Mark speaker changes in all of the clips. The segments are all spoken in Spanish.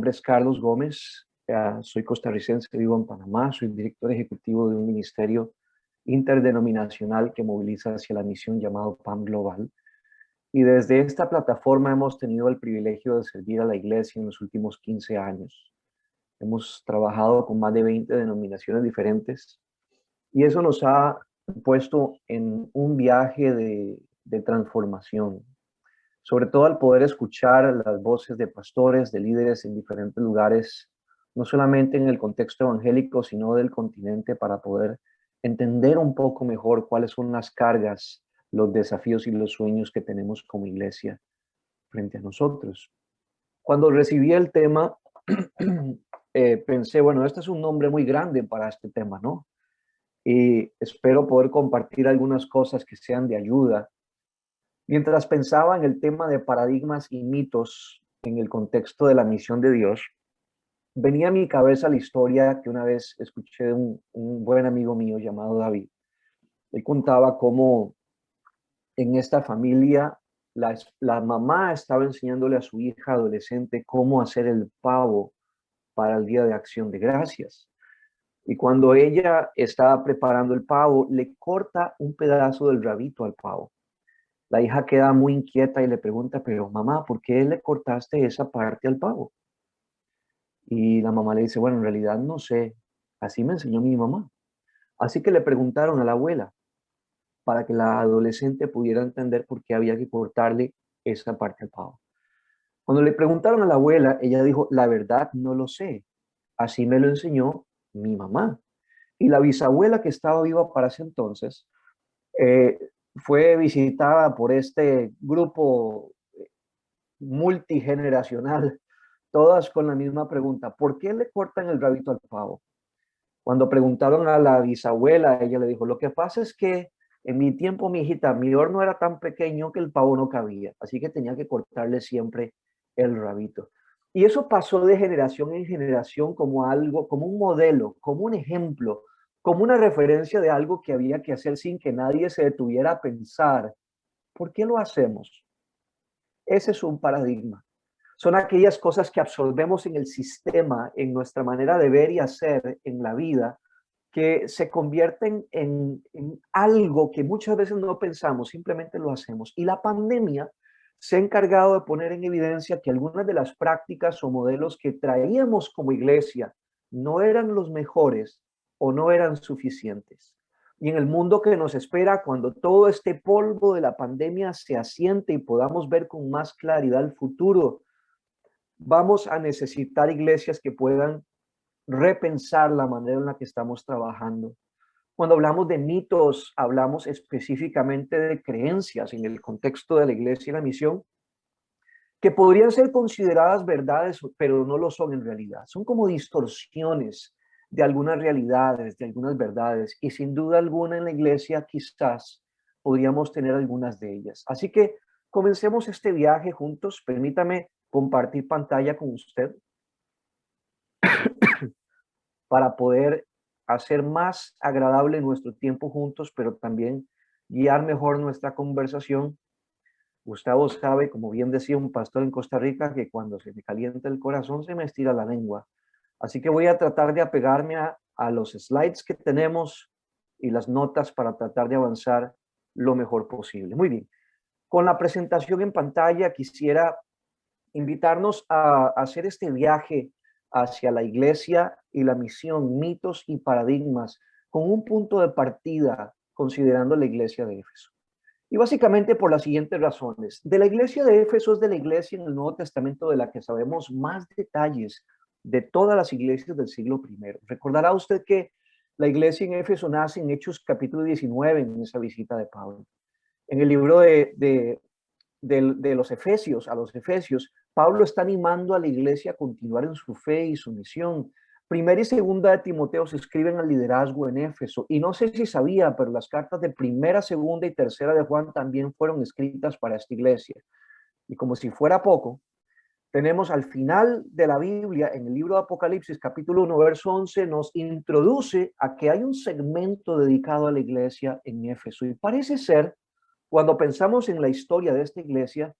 Speaker 1: nombre es Carlos Gómez, soy costarricense, vivo en Panamá, soy director ejecutivo de un ministerio interdenominacional que moviliza hacia la misión llamado PAM Global. Y desde esta plataforma hemos tenido el privilegio de servir a la iglesia en los últimos 15 años. Hemos trabajado con más de 20 denominaciones diferentes y eso nos ha puesto en un viaje de transformación, sobre todo al poder escuchar las voces de pastores, de líderes en diferentes lugares, no solamente en el contexto evangélico, sino del continente, para poder entender un poco mejor cuáles son las cargas, los desafíos y los sueños que tenemos como iglesia frente a nosotros. Cuando recibí el tema, pensé, bueno, este es un nombre muy grande para este tema, ¿no? Y espero poder compartir algunas cosas que sean de ayuda. Mientras pensaba en el tema de paradigmas y mitos en el contexto de la misión de Dios, venía a mi cabeza la historia que una vez escuché de un buen amigo mío llamado David. Él contaba cómo en esta familia la mamá estaba enseñándole a su hija adolescente cómo hacer el pavo para el Día de Acción de Gracias. Y cuando ella estaba preparando el pavo, le corta un pedazo del rabito al pavo. La hija queda muy inquieta y le pregunta, pero mamá, ¿por qué le cortaste esa parte al pavo? Y la mamá le dice, bueno, en realidad no sé, así me enseñó mi mamá. Así que le preguntaron a la abuela para que la adolescente pudiera entender por qué había que cortarle esa parte al pavo. Cuando le preguntaron a la abuela, ella dijo, la verdad no lo sé, así me lo enseñó mi mamá. Y la bisabuela que estaba viva para ese entonces, eh, fue visitada por este grupo multigeneracional, todas con la misma pregunta, ¿por qué le cortan el rabito al pavo? Cuando preguntaron a la bisabuela, ella le dijo, lo que pasa es que en mi tiempo, mi hijita, mi horno era tan pequeño que el pavo no cabía, así que tenía que cortarle siempre el rabito. Y eso pasó de generación en generación como algo, como un modelo, como un ejemplo, como una referencia de algo que había que hacer sin que nadie se detuviera a pensar, ¿por qué lo hacemos? Ese es un paradigma. Son aquellas cosas que absorbemos en el sistema, en nuestra manera de ver y hacer en la vida, que se convierten en algo que muchas veces no pensamos, simplemente lo hacemos. Y la pandemia se ha encargado de poner en evidencia que algunas de las prácticas o modelos que traíamos como iglesia no eran los mejores o no eran suficientes. Y en el mundo que nos espera, cuando todo este polvo de la pandemia se asiente y podamos ver con más claridad el futuro, vamos a necesitar iglesias que puedan repensar la manera en la que estamos trabajando. Cuando hablamos de mitos, hablamos específicamente de creencias en el contexto de la iglesia y la misión, que podrían ser consideradas verdades, pero no lo son en realidad. Son como distorsiones de algunas realidades, de algunas verdades, y sin duda alguna en la iglesia quizás podríamos tener algunas de ellas. Así que comencemos este viaje juntos. Permítame compartir pantalla con usted para poder hacer más agradable nuestro tiempo juntos, pero también guiar mejor nuestra conversación. Gustavo sabe, como bien decía un pastor en Costa Rica, que cuando se me calienta el corazón se me estira la lengua. Así que voy a tratar de apegarme a los slides que tenemos y las notas para tratar de avanzar lo mejor posible. Muy bien. Con la presentación en pantalla quisiera invitarnos a hacer este viaje hacia la iglesia y la misión, mitos y paradigmas, con un punto de partida considerando la iglesia de Éfeso. Y básicamente por las siguientes razones. De la iglesia de Éfeso es de la iglesia en el Nuevo Testamento de la que sabemos más detalles de todas las iglesias del siglo I. Recordará usted que la iglesia en Éfeso nace en Hechos capítulo 19, en esa visita de Pablo. En el libro de los Efesios, a los Efesios, Pablo está animando a la iglesia a continuar en su fe y su misión. Primera y segunda de Timoteo se escriben al liderazgo en Éfeso. Y no sé si sabía, pero las cartas de primera, segunda y tercera de Juan también fueron escritas para esta iglesia. Y como si fuera poco, tenemos al final de la Biblia, en el libro de Apocalipsis, capítulo 1, verso 11, nos introduce a que hay un segmento dedicado a la iglesia en Éfeso. Y parece ser, cuando pensamos en la historia de esta iglesia,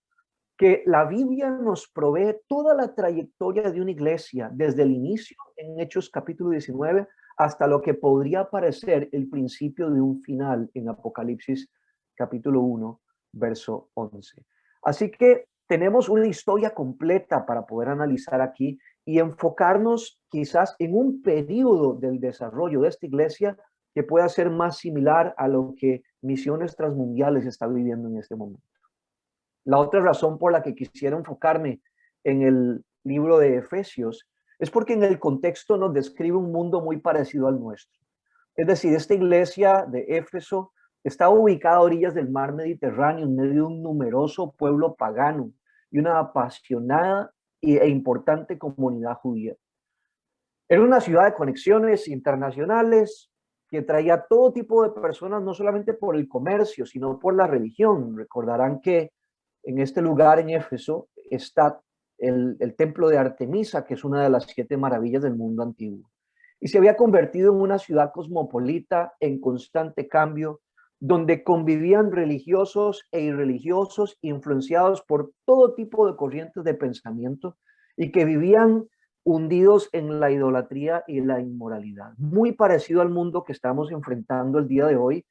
Speaker 1: que la Biblia nos provee toda la trayectoria de una iglesia, desde el inicio en Hechos capítulo 19 hasta lo que podría parecer el principio de un final en Apocalipsis capítulo 1, verso 11. Así que tenemos una historia completa para poder analizar aquí y enfocarnos quizás en un periodo del desarrollo de esta iglesia que pueda ser más similar a lo que Misiones Transmundiales está viviendo en este momento. La otra razón por la que quisiera enfocarme en el libro de Efesios es porque en el contexto nos describe un mundo muy parecido al nuestro. Es decir, esta iglesia de Éfeso está ubicada a orillas del mar Mediterráneo, en medio de un numeroso pueblo pagano y una apasionada e importante comunidad judía. Era una ciudad de conexiones internacionales que traía todo tipo de personas, no solamente por el comercio, sino por la religión. Recordarán que en este lugar, en Éfeso, está el templo de Artemisa, que es una de las 7 maravillas del mundo antiguo. Y se había convertido en una ciudad cosmopolita en constante cambio, donde convivían religiosos e irreligiosos influenciados por todo tipo de corrientes de pensamiento y que vivían hundidos en la idolatría y la inmoralidad. Muy parecido al mundo que estamos enfrentando el día de hoy,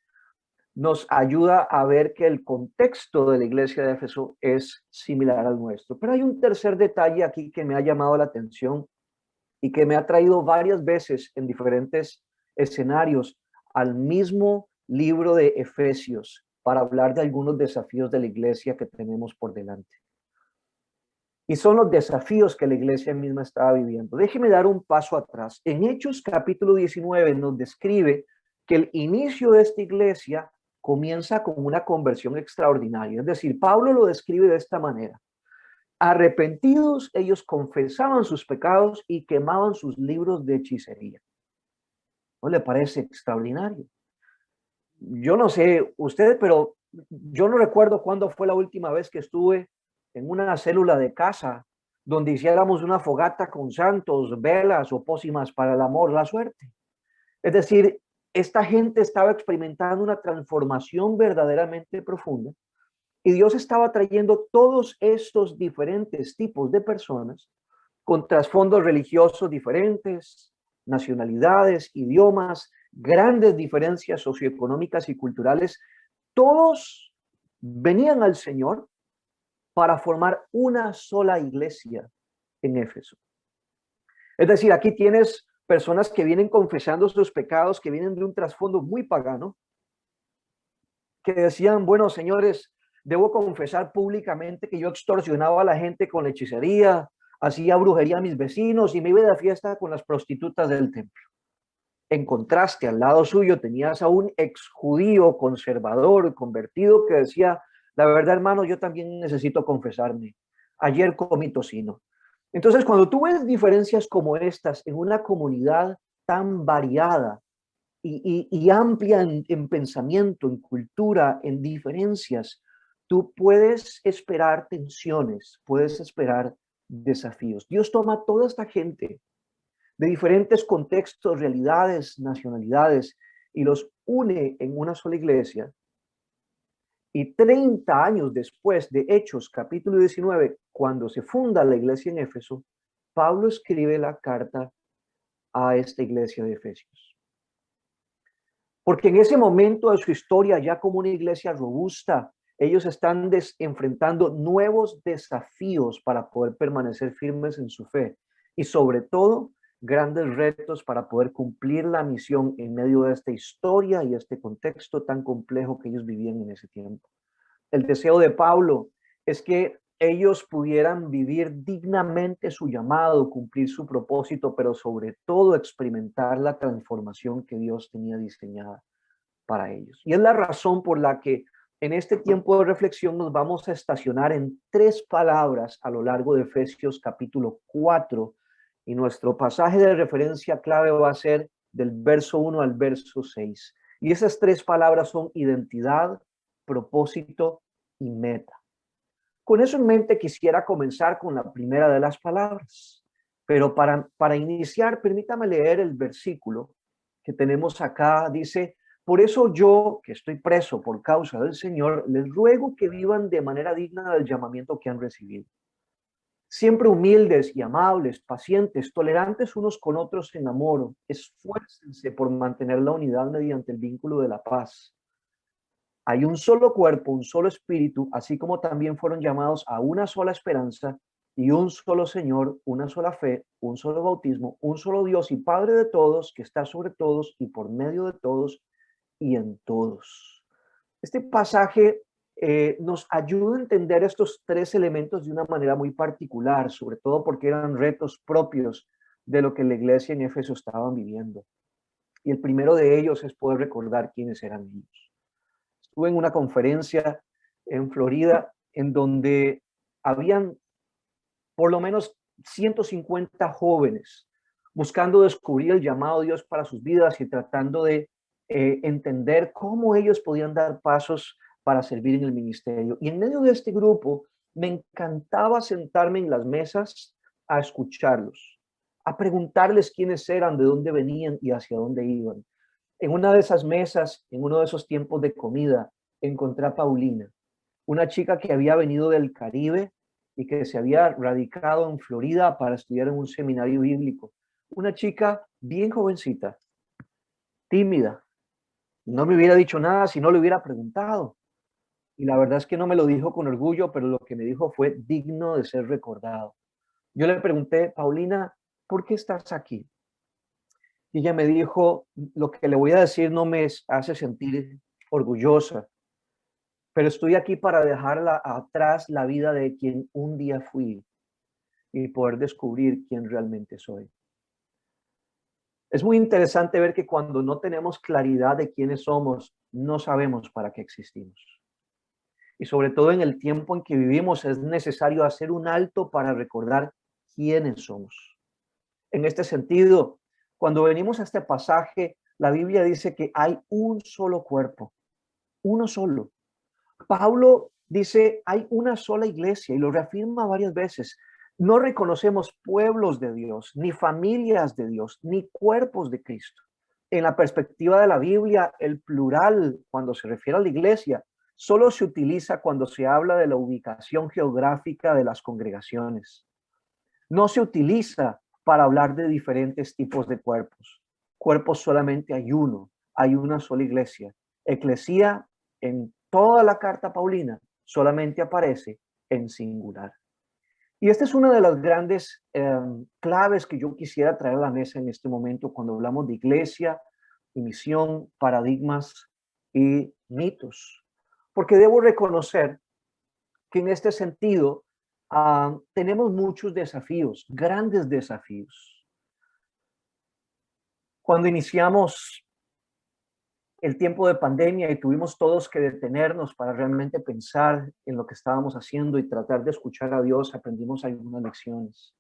Speaker 1: nos ayuda a ver que el contexto de la iglesia de Éfeso es similar al nuestro. Pero hay un tercer detalle aquí que me ha llamado la atención y que me ha traído varias veces en diferentes escenarios al mismo libro de Efesios para hablar de algunos desafíos de la iglesia que tenemos por delante. Y son los desafíos que la iglesia misma estaba viviendo. Déjeme dar un paso atrás. En Hechos capítulo 19 nos describe que el inicio de esta iglesia comienza con una conversión extraordinaria. Es decir, Pablo lo describe de esta manera. Arrepentidos, ellos confesaban sus pecados y quemaban sus libros de hechicería. ¿No le parece extraordinario? Yo no sé ustedes, pero yo no recuerdo cuándo fue la última vez que estuve en una célula de casa donde hiciéramos una fogata con santos, velas o pócimas para el amor, la suerte. Es decir, esta gente estaba experimentando una transformación verdaderamente profunda y Dios estaba trayendo todos estos diferentes tipos de personas con trasfondos religiosos diferentes, nacionalidades, idiomas, grandes diferencias socioeconómicas y culturales. Todos venían al Señor para formar una sola iglesia en Éfeso. Es decir, aquí tienes personas que vienen confesando sus pecados, que vienen de un trasfondo muy pagano, que decían, bueno, señores, debo confesar públicamente que yo extorsionaba a la gente con hechicería, hacía brujería a mis vecinos y me iba de fiesta con las prostitutas del templo. En contraste, al lado suyo tenías a un exjudío conservador, convertido, que decía, la verdad, hermano, yo también necesito confesarme. Ayer comí tocino. Entonces, cuando tú ves diferencias como estas en una comunidad tan variada y amplia en pensamiento, en cultura, en diferencias, tú puedes esperar tensiones, puedes esperar desafíos. Dios toma toda esta gente de diferentes contextos, realidades, nacionalidades, y los une en una sola iglesia. Y 30 años después de Hechos, capítulo 19, cuando se funda la iglesia en Éfeso, Pablo escribe la carta a esta iglesia de Efesios. Porque en ese momento de su historia, ya como una iglesia robusta, ellos están enfrentando nuevos desafíos para poder permanecer firmes en su fe. Y sobre todo, grandes retos para poder cumplir la misión en medio de esta historia y este contexto tan complejo que ellos vivían en ese tiempo. El deseo de Pablo es que ellos pudieran vivir dignamente su llamado, cumplir su propósito, pero sobre todo experimentar la transformación que Dios tenía diseñada para ellos. Y es la razón por la que en este tiempo de reflexión nos vamos a estacionar en 3 palabras a lo largo de Efesios capítulo 4, y nuestro pasaje de referencia clave va a ser del verso 1 al verso 6. Y esas 3 palabras son identidad, propósito y meta. Con eso en mente quisiera comenzar con la primera de las palabras, pero para iniciar, permítame leer el versículo que tenemos acá. Dice, Por eso yo, que estoy preso por causa del Señor, les ruego que vivan de manera digna del llamamiento que han recibido. Siempre humildes y amables, pacientes, tolerantes unos con otros en amor. Esfuércense por mantener la unidad mediante el vínculo de la paz. Hay un solo cuerpo, un solo espíritu, así como también fueron llamados a una sola esperanza y un solo Señor, una sola fe, un solo bautismo, un solo Dios y Padre de todos, que está sobre todos y por medio de todos y en todos. Este pasaje nos ayuda a entender estos tres elementos de una manera muy particular, sobre todo porque eran retos propios de lo que la iglesia en Éfeso estaban viviendo. Y el primero de ellos es poder recordar quiénes eran ellos. Estuve en una conferencia en Florida en donde habían por lo menos 150 jóvenes buscando descubrir el llamado de Dios para sus vidas y tratando de entender cómo ellos podían dar pasos para servir en el ministerio. Y en medio de este grupo me encantaba sentarme en las mesas a escucharlos, a preguntarles quiénes eran, de dónde venían y hacia dónde iban. En una de esas mesas, en uno de esos tiempos de comida, encontré a Paulina, una chica que había venido del Caribe y que se había radicado en Florida para estudiar en un seminario bíblico. Una chica bien jovencita, tímida. No me hubiera dicho nada si no le hubiera preguntado. Y la verdad es que no me lo dijo con orgullo, pero lo que me dijo fue digno de ser recordado. Yo le pregunté, Paulina, ¿por qué estás aquí? Y ella me dijo, lo que le voy a decir no me hace sentir orgullosa, pero estoy aquí para dejar atrás la vida de quien un día fui y poder descubrir quién realmente soy. Es muy interesante ver que cuando no tenemos claridad de quiénes somos, no sabemos para qué existimos. Y sobre todo en el tiempo en que vivimos es necesario hacer un alto para recordar quiénes somos. En este sentido, cuando venimos a este pasaje, la Biblia dice que hay un solo cuerpo, uno solo. Pablo dice, hay una sola iglesia y lo reafirma varias veces. No reconocemos pueblos de Dios, ni familias de Dios, ni cuerpos de Cristo. En la perspectiva de la Biblia, el plural, cuando se refiere a la iglesia, solo se utiliza cuando se habla de la ubicación geográfica de las congregaciones. No se utiliza para hablar de diferentes tipos de cuerpos. Cuerpos solamente hay uno, hay una sola iglesia. Eclesía en toda la carta paulina solamente aparece en singular. Y esta es una de las grandes claves que yo quisiera traer a la mesa en este momento cuando hablamos de iglesia y misión, paradigmas y mitos. Porque debo reconocer que en este sentido tenemos muchos desafíos, grandes desafíos. Cuando iniciamos el tiempo de pandemia y tuvimos todos que detenernos para realmente pensar en lo que estábamos haciendo y tratar de escuchar a Dios, aprendimos algunas lecciones.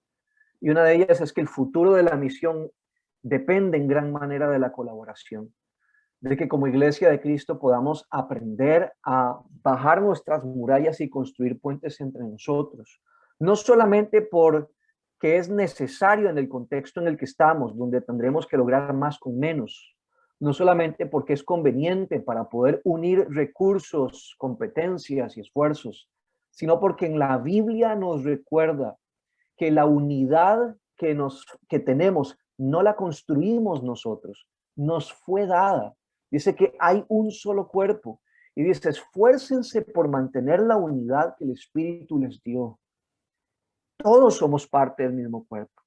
Speaker 1: Y una de ellas es que el futuro de la misión depende en gran manera de la colaboración, de que como iglesia de Cristo podamos aprender a bajar nuestras murallas y construir puentes entre nosotros. No solamente porque es necesario en el contexto en el que estamos, donde tendremos que lograr más con menos, no solamente porque es conveniente para poder unir recursos, competencias y esfuerzos, sino porque en la Biblia nos recuerda que la unidad que tenemos no la construimos nosotros, nos fue dada. Dice que hay un solo cuerpo y dice, esfuércense por mantener la unidad que el Espíritu les dio. Todos somos parte del mismo cuerpo.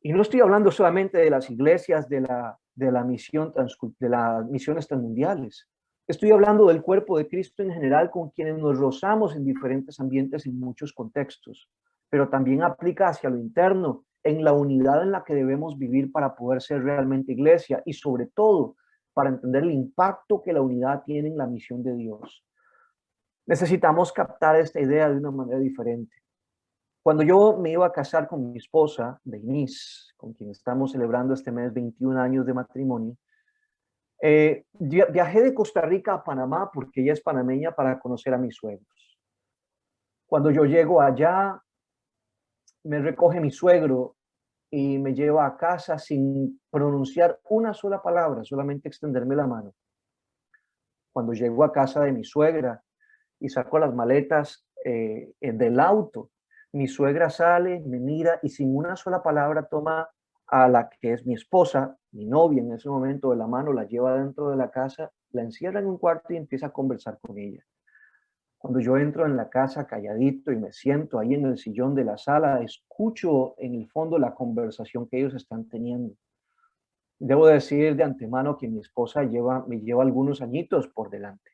Speaker 1: Y no estoy hablando solamente de las iglesias de las misiones transmundiales. Estoy hablando del cuerpo de Cristo en general con quienes nos rozamos en diferentes ambientes en muchos contextos, pero también aplica hacia lo interno, en la unidad en la que debemos vivir para poder ser realmente iglesia y sobre todo para entender el impacto que la unidad tiene en la misión de Dios. Necesitamos captar esta idea de una manera diferente. Cuando yo me iba a casar con mi esposa, Denise, con quien estamos celebrando este mes 21 años de matrimonio, viajé de Costa Rica a Panamá porque ella es panameña para conocer a mis suegros. Cuando yo llego allá, me recoge mi suegro y me lleva a casa sin pronunciar una sola palabra, solamente extenderme la mano. Cuando llego a casa de mi suegra y saco las maletas del auto, mi suegra sale, me mira y sin una sola palabra toma a la que es mi esposa, mi novia en ese momento, de la mano, la lleva dentro de la casa, la encierra en un cuarto y empieza a conversar con ella. Cuando yo entro en la casa calladito y me siento ahí en el sillón de la sala, escucho en el fondo la conversación que ellos están teniendo. Debo decir de antemano que mi esposa me lleva algunos añitos por delante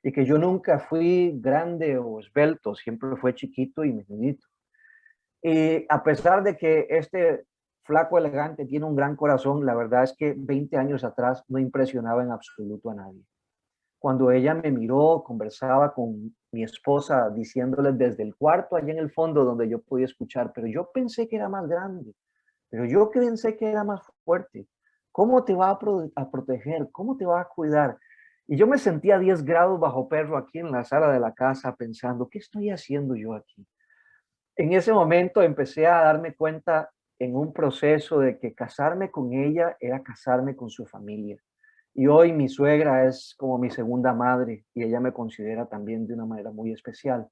Speaker 1: y que yo nunca fui grande o esbelto, siempre fue chiquito y menudito. Y a pesar de que este flaco elegante tiene un gran corazón, la verdad es que 20 años atrás no impresionaba en absoluto a nadie. Cuando ella me miró, conversaba con mi esposa, diciéndole desde el cuarto allá en el fondo donde yo podía escuchar, pero yo pensé que era más grande, pero yo pensé que era más fuerte. ¿Cómo te va a proteger? ¿Cómo te va a cuidar? Y yo me sentía a 10 grados bajo perro aquí en la sala de la casa pensando, ¿qué estoy haciendo yo aquí? En ese momento empecé a darme cuenta en un proceso de que casarme con ella era casarme con su familia. Y hoy mi suegra es como mi segunda madre y ella me considera también de una manera muy especial.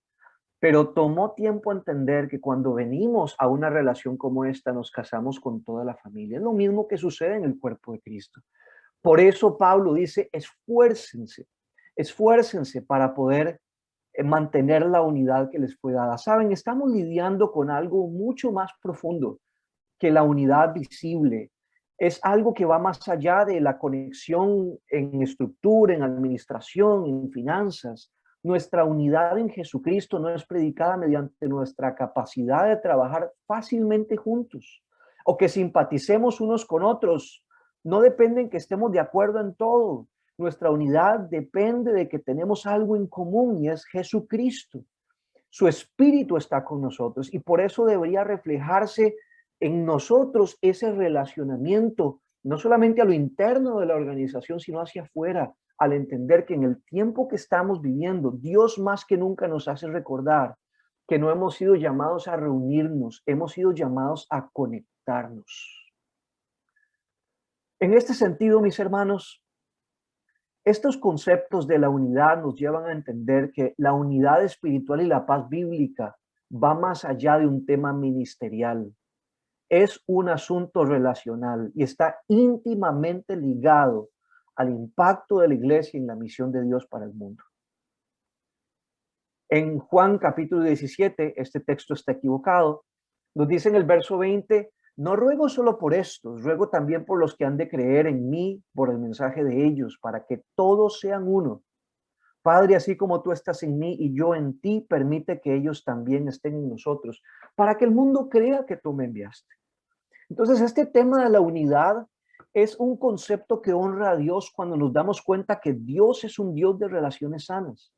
Speaker 1: Pero tomó tiempo entender que cuando venimos a una relación como esta, nos casamos con toda la familia. Es lo mismo que sucede en el cuerpo de Cristo. Por eso Pablo dice, esfuércense, esfuércense para poder mantener la unidad que les fue dada. Saben, estamos lidiando con algo mucho más profundo que la unidad visible. Es algo que va más allá de la conexión en estructura, en administración, en finanzas. Nuestra unidad en Jesucristo no es predicada mediante nuestra capacidad de trabajar fácilmente juntos o que simpaticemos unos con otros. No depende en que estemos de acuerdo en todo. Nuestra unidad depende de que tenemos algo en común y es Jesucristo. Su espíritu está con nosotros y por eso debería reflejarse en nosotros ese relacionamiento, no solamente a lo interno de la organización, sino hacia afuera, al entender que en el tiempo que estamos viviendo, Dios más que nunca nos hace recordar que no hemos sido llamados a reunirnos, hemos sido llamados a conectarnos. En este sentido, mis hermanos, estos conceptos de la unidad nos llevan a entender que la unidad espiritual y la paz bíblica va más allá de un tema ministerial. Es un asunto relacional y está íntimamente ligado al impacto de la iglesia en la misión de Dios para el mundo. En Juan capítulo 17, este texto está equivocado. Nos dice en el verso 20, no ruego solo por estos, ruego también por los que han de creer en mí, por el mensaje de ellos, para que todos sean uno. Padre, así como tú estás en mí y yo en ti, permite que ellos también estén en nosotros, para que el mundo crea que tú me enviaste. Entonces, este tema de la unidad es un concepto que honra a Dios cuando nos damos cuenta que Dios es un Dios de relaciones sanas,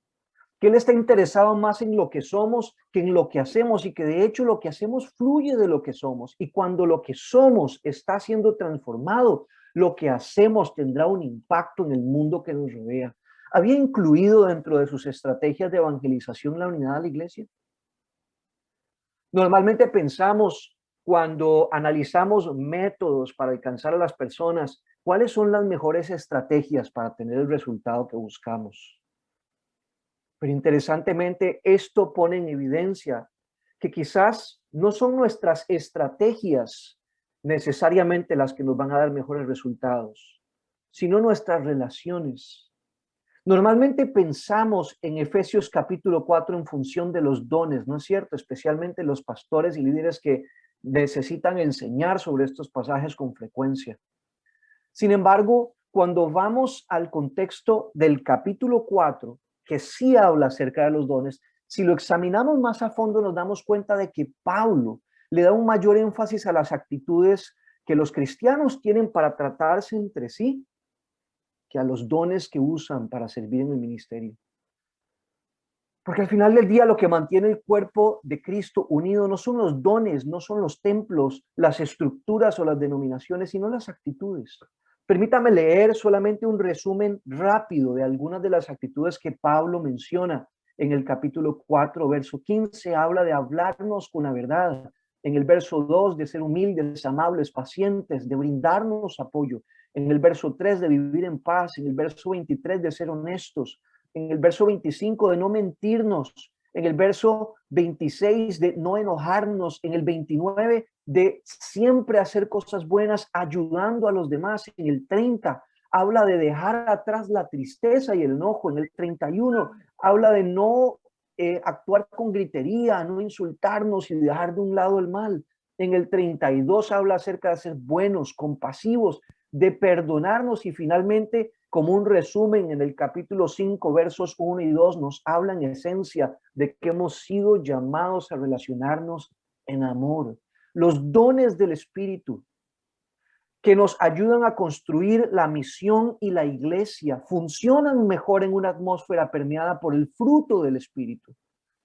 Speaker 1: que Él está interesado más en lo que somos que en lo que hacemos y que de hecho lo que hacemos fluye de lo que somos. Y cuando lo que somos está siendo transformado, lo que hacemos tendrá un impacto en el mundo que nos rodea. ¿Había incluido dentro de sus estrategias de evangelización la unidad de la iglesia? Normalmente pensamos cuando analizamos métodos para alcanzar a las personas, ¿cuáles son las mejores estrategias para tener el resultado que buscamos? Pero interesantemente, esto pone en evidencia que quizás no son nuestras estrategias necesariamente las que nos van a dar mejores resultados, sino nuestras relaciones. Normalmente pensamos en Efesios capítulo 4 en función de los dones, ¿no es cierto? Especialmente los pastores y líderes que necesitan enseñar sobre estos pasajes con frecuencia. Sin embargo, cuando vamos al contexto del capítulo 4, que sí habla acerca de los dones, si lo examinamos más a fondo nos damos cuenta de que Pablo le da un mayor énfasis a las actitudes que los cristianos tienen para tratarse entre sí que a los dones que usan para servir en el ministerio. Porque al final del día lo que mantiene el cuerpo de Cristo unido no son los dones, no son los templos, las estructuras o las denominaciones, sino las actitudes. Permítame leer solamente un resumen rápido de algunas de las actitudes que Pablo menciona en el capítulo 4, verso 15. Habla de hablarnos con la verdad, En el verso 2, de ser humildes, amables, pacientes, de brindarnos apoyo. En el verso 3, de vivir en paz. En el verso 23, de ser honestos. En el verso 25, de no mentirnos. En el verso 26, de no enojarnos. En el 29, de siempre hacer cosas buenas, ayudando a los demás. En el 30, habla de dejar atrás la tristeza y el enojo. En el 31, habla de no actuar con gritería, no insultarnos y dejar de un lado el mal. En el 32 habla acerca de ser buenos, compasivos, de perdonarnos, y finalmente, como un resumen, en el capítulo 5, versos 1 y 2, nos habla en esencia de que hemos sido llamados a relacionarnos en amor. Los dones del Espíritu que nos ayudan a construir la misión y la iglesia funcionan mejor en una atmósfera permeada por el fruto del Espíritu.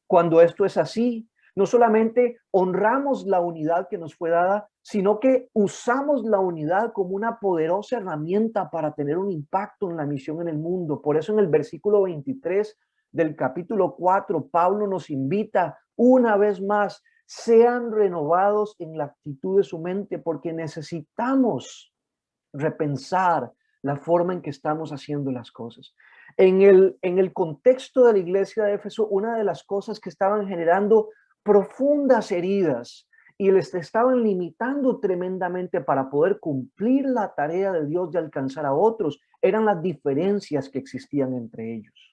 Speaker 1: Cuando esto es así, no solamente honramos la unidad que nos fue dada, sino que usamos la unidad como una poderosa herramienta para tener un impacto en la misión en el mundo. Por eso en el versículo 23 del capítulo 4, Pablo nos invita una vez más: sean renovados en la actitud de su mente, porque necesitamos repensar la forma en que estamos haciendo las cosas. En el contexto de la iglesia de Éfeso, una de las cosas que estaban generando profundas heridas y les estaban limitando tremendamente para poder cumplir la tarea de Dios de alcanzar a otros, eran las diferencias que existían entre ellos.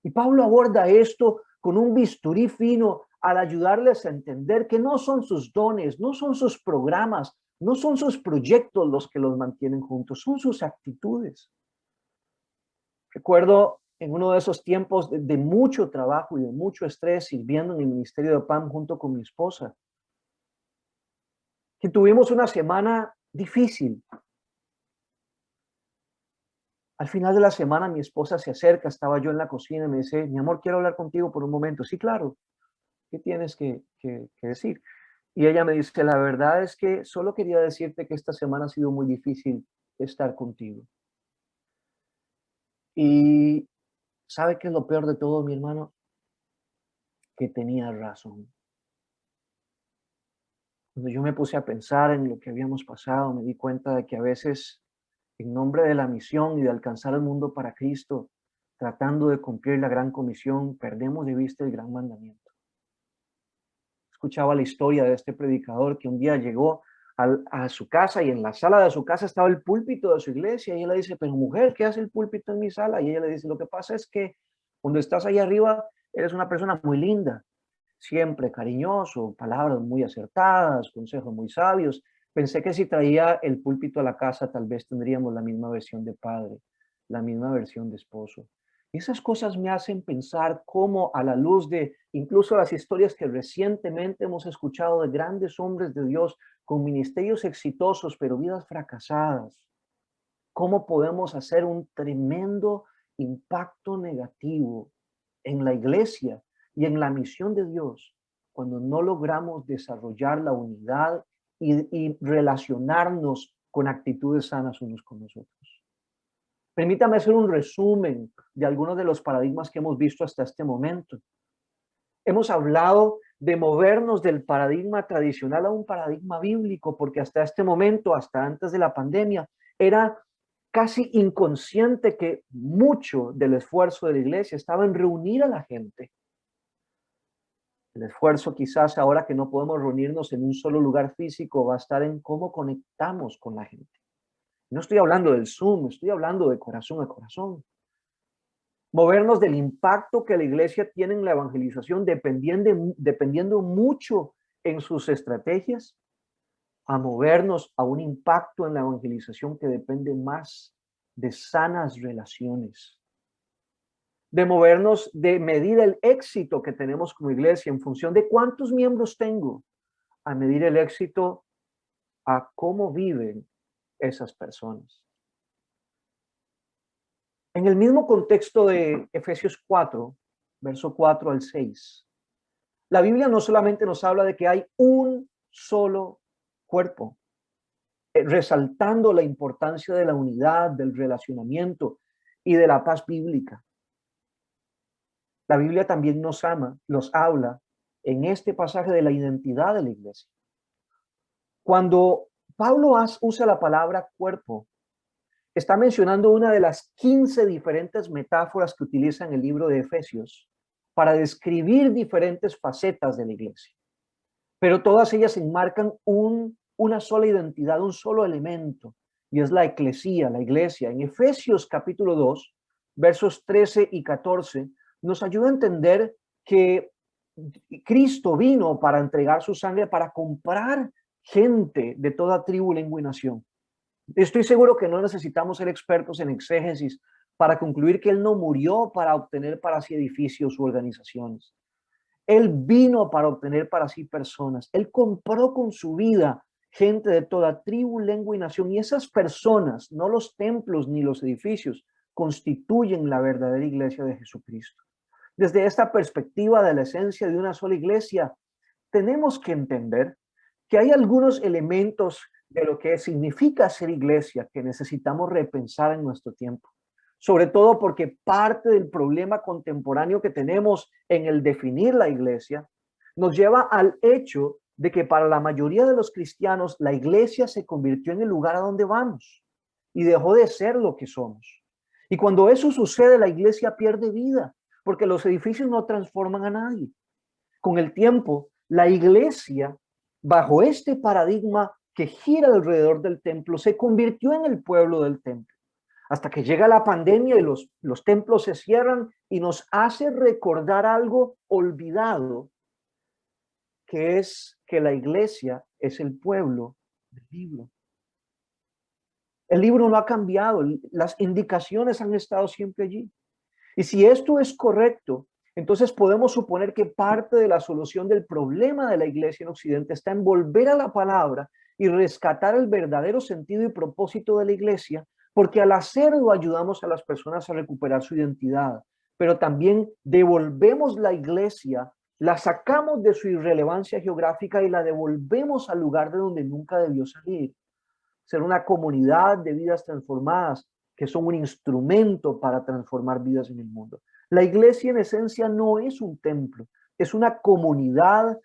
Speaker 1: Y Pablo aborda esto con un bisturí fino al ayudarles a entender que no son sus dones, no son sus programas, no son sus proyectos los que los mantienen juntos, son sus actitudes. Recuerdo en uno de esos tiempos de mucho trabajo y de mucho estrés sirviendo en el Ministerio de PAM junto con mi esposa, que tuvimos una semana difícil. Al final de la semana mi esposa se acerca, estaba yo en la cocina y me dice: mi amor, quiero hablar contigo por un momento. Sí, claro. ¿Qué tienes que decir? Y ella me dice: la verdad es que solo quería decirte que esta semana ha sido muy difícil estar contigo. Y ¿sabe qué es lo peor de todo, mi hermano? Que tenía razón. Cuando yo me puse a pensar en lo que habíamos pasado, me di cuenta de que a veces, en nombre de la misión y de alcanzar el mundo para Cristo, tratando de cumplir la gran comisión, perdemos de vista el gran mandamiento. Escuchaba la historia de este predicador que un día llegó a su casa y en la sala de su casa estaba el púlpito de su iglesia, y él le dice: pero mujer, ¿qué hace el púlpito en mi sala? Y ella le dice: lo que pasa es que cuando estás ahí arriba eres una persona muy linda, siempre cariñoso, palabras muy acertadas, consejos muy sabios. Pensé que si traía el púlpito a la casa tal vez tendríamos la misma versión de padre, la misma versión de esposo. Esas cosas me hacen pensar cómo, a la luz de incluso las historias que recientemente hemos escuchado de grandes hombres de Dios con ministerios exitosos pero vidas fracasadas, cómo podemos hacer un tremendo impacto negativo en la iglesia y en la misión de Dios cuando no logramos desarrollar la unidad y relacionarnos con actitudes sanas unos con nosotros. Permítame hacer un resumen de algunos de los paradigmas que hemos visto hasta este momento. Hemos hablado de movernos del paradigma tradicional a un paradigma bíblico, porque hasta este momento, hasta antes de la pandemia, era casi inconsciente que mucho del esfuerzo de la iglesia estaba en reunir a la gente. El esfuerzo, quizás ahora que no podemos reunirnos en un solo lugar físico, va a estar en cómo conectamos con la gente. No estoy hablando del Zoom, estoy hablando de corazón a corazón. Movernos del impacto que la iglesia tiene en la evangelización dependiendo mucho en sus estrategias, a movernos a un impacto en la evangelización que depende más de sanas relaciones, de movernos, de medir el éxito que tenemos como iglesia en función de cuántos miembros tengo, a medir el éxito a cómo viven esas personas. En el mismo contexto de Efesios 4, verso 4 al 6, la Biblia no solamente nos habla de que hay un solo cuerpo, resaltando la importancia de la unidad, del relacionamiento y de la paz bíblica. La Biblia también nos habla en este pasaje de la identidad de la iglesia. Cuando Pablo usa la palabra cuerpo, está mencionando una de las 15 diferentes metáforas que utiliza en el libro de Efesios para describir diferentes facetas de la iglesia. Pero todas ellas enmarcan una sola identidad, un solo elemento, y es la eclesía, la iglesia. En Efesios capítulo 2, versos 13 y 14, nos ayuda a entender que Cristo vino para entregar su sangre, para comprar gente de toda tribu, lengua y nación. Estoy seguro que no necesitamos ser expertos en exégesis para concluir que Él no murió para obtener para sí edificios u organizaciones. Él vino para obtener para sí personas. Él compró con su vida gente de toda tribu, lengua y nación. Y esas personas, no los templos ni los edificios, constituyen la verdadera iglesia de Jesucristo. Desde esta perspectiva de la esencia de una sola iglesia, tenemos que entender que hay algunos elementos de lo que significa ser iglesia que necesitamos repensar en nuestro tiempo. Sobre todo porque parte del problema contemporáneo que tenemos en el definir la iglesia nos lleva al hecho de que para la mayoría de los cristianos la iglesia se convirtió en el lugar a donde vamos y dejó de ser lo que somos. Y cuando eso sucede, la iglesia pierde vida porque los edificios no transforman a nadie. Con el tiempo, la iglesia, bajo este paradigma que gira alrededor del templo, se convirtió en el pueblo del templo. Hasta que llega la pandemia y los templos se cierran y nos hace recordar algo olvidado, que es que la iglesia es el pueblo del libro. El libro no ha cambiado, las indicaciones han estado siempre allí. Y si esto es correcto, entonces podemos suponer que parte de la solución del problema de la iglesia en Occidente está en volver a la palabra y rescatar el verdadero sentido y propósito de la iglesia, porque al hacerlo ayudamos a las personas a recuperar su identidad, pero también devolvemos la iglesia, la sacamos de su irrelevancia geográfica y la devolvemos al lugar de donde nunca debió salir. Ser una comunidad de vidas transformadas que son un instrumento para transformar vidas en el mundo. La iglesia en esencia no es un templo, es una comunidad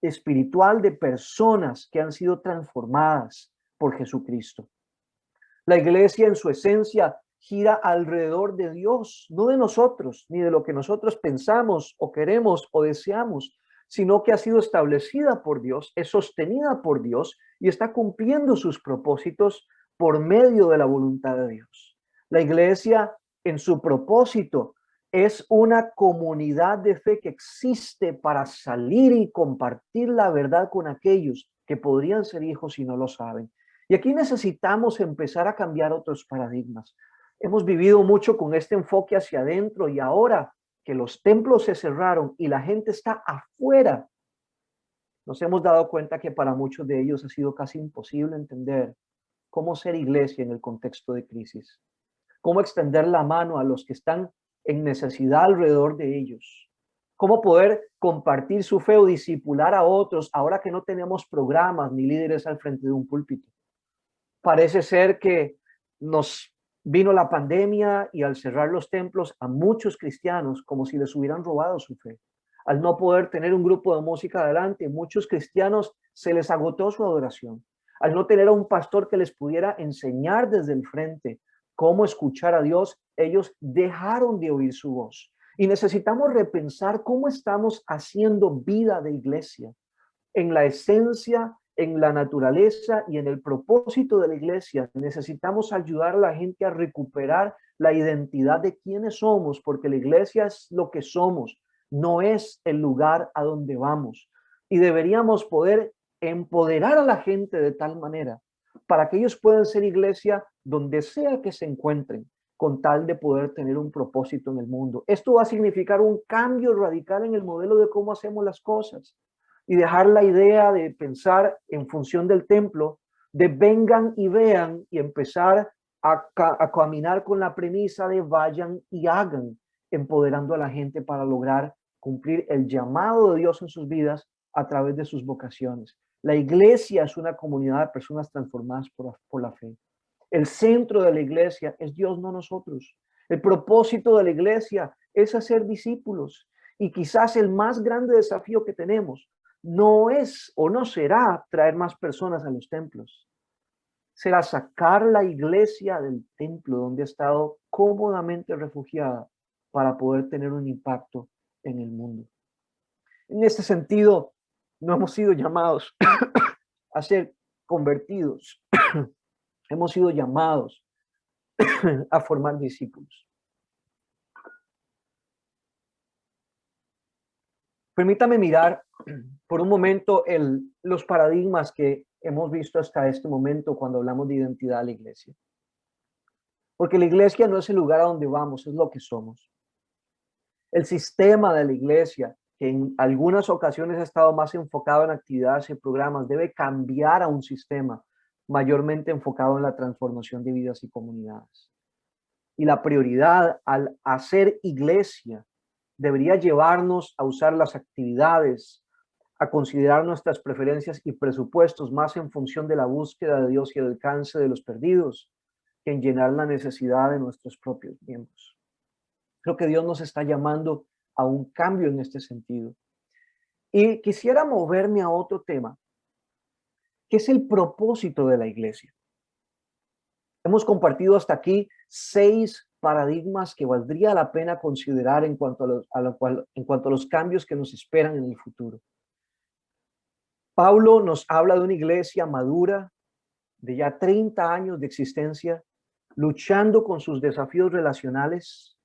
Speaker 1: espiritual de personas que han sido transformadas por Jesucristo. La iglesia en su esencia gira alrededor de Dios, no de nosotros, ni de lo que nosotros pensamos o queremos o deseamos, sino que ha sido establecida por Dios, es sostenida por Dios y está cumpliendo sus propósitos por medio de la voluntad de Dios. La iglesia en su propósito es una comunidad de fe que existe para salir y compartir la verdad con aquellos que podrían ser hijos y no lo saben. Y aquí necesitamos empezar a cambiar otros paradigmas. Hemos vivido mucho con este enfoque hacia adentro y ahora que los templos se cerraron y la gente está afuera, nos hemos dado cuenta que para muchos de ellos ha sido casi imposible entender cómo ser iglesia en el contexto de crisis, cómo extender la mano a los que están en necesidad alrededor de ellos, cómo poder compartir su fe o discipular a otros ahora que no tenemos programas ni líderes al frente de un púlpito. Parece ser que nos vino la pandemia y al cerrar los templos a muchos cristianos como si les hubieran robado su fe. Al no poder tener un grupo de música adelante, muchos cristianos se les agotó su adoración. Al no tener a un pastor que les pudiera enseñar desde el frente cómo escuchar a Dios, ellos dejaron de oír su voz. Y necesitamos repensar cómo estamos haciendo vida de iglesia en la esencia, en la naturaleza y en el propósito de la iglesia. Necesitamos ayudar a la gente a recuperar la identidad de quiénes somos, porque la iglesia es lo que somos, no es el lugar a donde vamos. Y deberíamos poder empoderar a la gente de tal manera para que ellos puedan ser iglesia donde sea que se encuentren, con tal de poder tener un propósito en el mundo. Esto va a significar un cambio radical en el modelo de cómo hacemos las cosas y dejar la idea de pensar en función del templo, de vengan y vean y empezar a caminar con la premisa de vayan y hagan, empoderando a la gente para lograr cumplir el llamado de Dios en sus vidas a través de sus vocaciones. La iglesia es una comunidad de personas transformadas por la fe. El centro de la iglesia es Dios, no nosotros. El propósito de la iglesia es hacer discípulos. Y quizás el más grande desafío que tenemos no es o no será traer más personas a los templos. Será sacar la iglesia del templo donde ha estado cómodamente refugiada para poder tener un impacto en el mundo. En este sentido, no hemos sido llamados a ser convertidos. Hemos sido llamados a formar discípulos. Permítame mirar por un momento los paradigmas que hemos visto hasta este momento cuando hablamos de identidad de la iglesia. Porque la iglesia no es el lugar a donde vamos, es lo que somos. El sistema de la iglesia, que en algunas ocasiones ha estado más enfocado en actividades y programas, debe cambiar a un sistema mayormente enfocado en la transformación de vidas y comunidades. Y la prioridad al hacer iglesia debería llevarnos a usar las actividades, a considerar nuestras preferencias y presupuestos más en función de la búsqueda de Dios y el alcance de los perdidos que en llenar la necesidad de nuestros propios miembros. Creo que Dios nos está llamando a un cambio en este sentido. Y quisiera moverme a otro tema, que es el propósito de la iglesia. Hemos compartido hasta aquí 6 paradigmas que valdría la pena considerar en cuanto a los cambios que nos esperan en el futuro. Pablo nos habla de una iglesia madura, de ya 30 años de existencia, luchando con sus desafíos relacionales,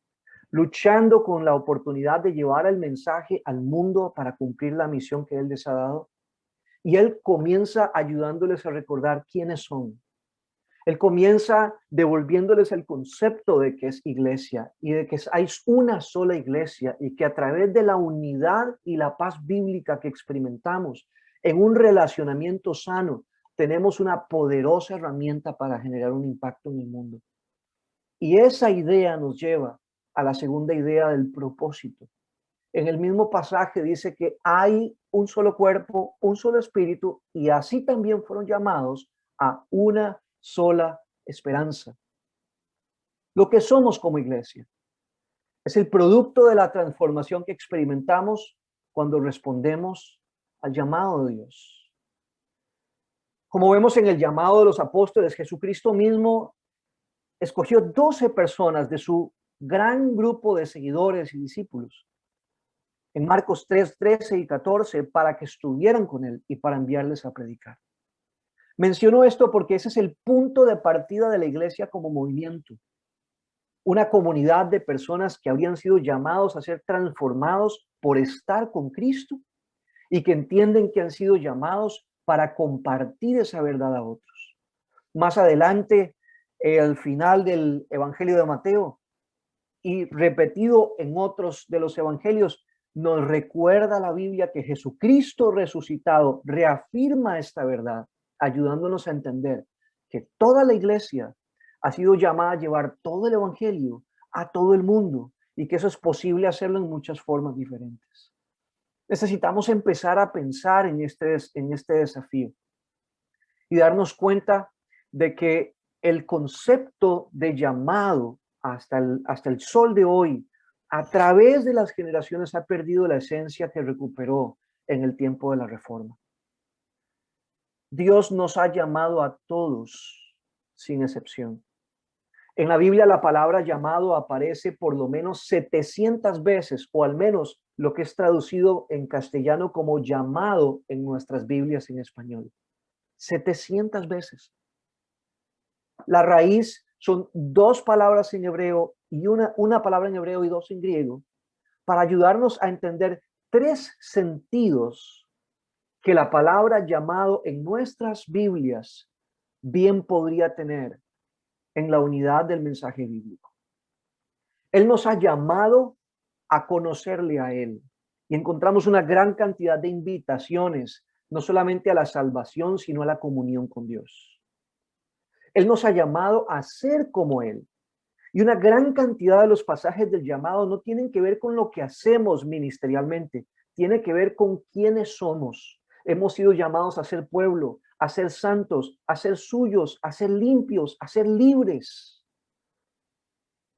Speaker 1: luchando con la oportunidad de llevar el mensaje al mundo para cumplir la misión que Él les ha dado. Y Él comienza ayudándoles a recordar quiénes son. Él comienza devolviéndoles el concepto de que es iglesia y de que hay una sola iglesia y que a través de la unidad y la paz bíblica que experimentamos en un relacionamiento sano, tenemos una poderosa herramienta para generar un impacto en el mundo. Y esa idea nos lleva a la segunda idea del propósito. En el mismo pasaje dice que hay un solo cuerpo, un solo espíritu, y así también fueron llamados a una sola esperanza. Lo que somos como iglesia es el producto de la transformación que experimentamos cuando respondemos al llamado de Dios. Como vemos en el llamado de los apóstoles, Jesucristo mismo escogió 12 personas de su gran grupo de seguidores y discípulos en Marcos 3, 13 y 14 para que estuvieran con él y para enviarles a predicar. Menciono esto porque ese es el punto de partida de la iglesia como movimiento. Una comunidad de personas que habrían sido llamados a ser transformados por estar con Cristo y que entienden que han sido llamados para compartir esa verdad a otros. Más adelante, al final del Evangelio de Mateo y repetido en otros de los evangelios, nos recuerda la Biblia que Jesucristo resucitado reafirma esta verdad, ayudándonos a entender que toda la iglesia ha sido llamada a llevar todo el evangelio a todo el mundo y que eso es posible hacerlo en muchas formas diferentes. Necesitamos empezar a pensar en este desafío y darnos cuenta de que el concepto de llamado hasta el sol de hoy, a través de las generaciones, ha perdido la esencia que recuperó en el tiempo de la Reforma. Dios nos ha llamado a todos, sin excepción. En la Biblia la palabra llamado aparece por lo menos 700 veces, o al menos lo que es traducido en castellano como llamado en nuestras Biblias en español. 700 veces. La raíz son 2 palabras en hebreo y una palabra en hebreo y 2 en griego para ayudarnos a entender 3 sentidos que la palabra llamado en nuestras Biblias bien podría tener en la unidad del mensaje bíblico. Él nos ha llamado a conocerle a Él y encontramos una gran cantidad de invitaciones, no solamente a la salvación, sino a la comunión con Dios. Él nos ha llamado a ser como Él. Y una gran cantidad de los pasajes del llamado no tienen que ver con lo que hacemos ministerialmente, tiene que ver con quiénes somos. Hemos sido llamados a ser pueblo, a ser santos, a ser suyos, a ser limpios, a ser libres.